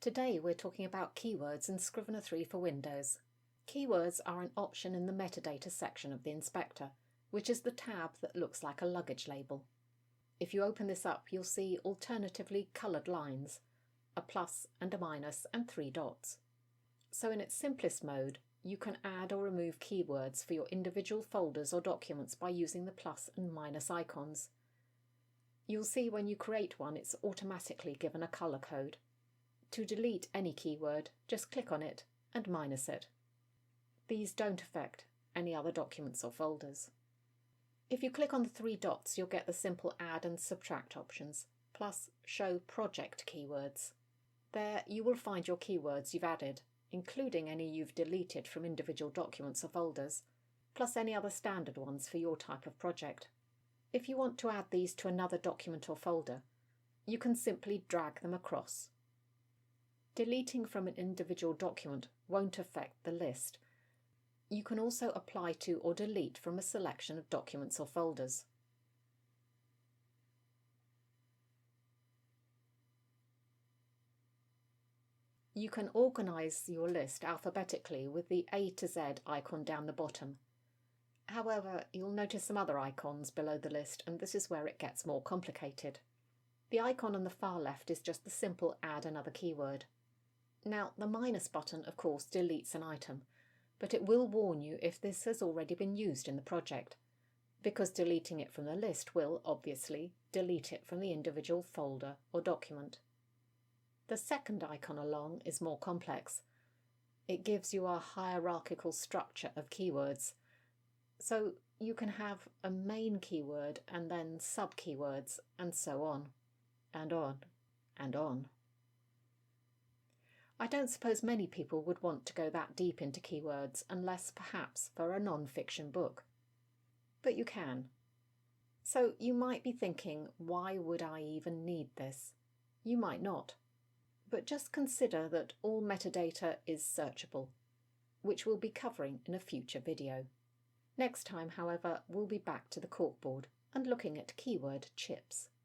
Today we're talking about keywords in Scrivener 3 for Windows. Keywords are an option in the metadata section of the inspector, which is the tab that looks like a luggage label. If you open this up, you'll see alternatively coloured lines, a plus and a minus and 3 dots. So in its simplest mode, you can add or remove keywords for your individual folders or documents by using the plus and minus icons. You'll see when you create one, it's automatically given a colour code. To delete any keyword, just click on it and minus it. These don't affect any other documents or folders. If you click on the 3 dots, you'll get the simple add and subtract options, plus show project keywords. There you will find your keywords you've added, including any you've deleted from individual documents or folders, plus any other standard ones for your type of project. If you want to add these to another document or folder, you can simply drag them across. Deleting from an individual document won't affect the list. You can also apply to or delete from a selection of documents or folders. You can organise your list alphabetically with the A to Z icon down the bottom. However, you'll notice some other icons below the list, and this is where it gets more complicated. The icon on the far left is just the simple add another keyword. Now, the minus button, of course, deletes an item, but it will warn you if this has already been used in the project, because deleting it from the list will, obviously, delete it from the individual folder or document. The second icon along is more complex. It gives you a hierarchical structure of keywords, so you can have a main keyword and then sub-keywords, and so on, and on, and on. I don't suppose many people would want to go that deep into keywords unless perhaps for a non-fiction book. But you can. So you might be thinking, why would I even need this? You might not. But just consider that all metadata is searchable, which we'll be covering in a future video. Next time, however, we'll be back to the corkboard and looking at keyword chips.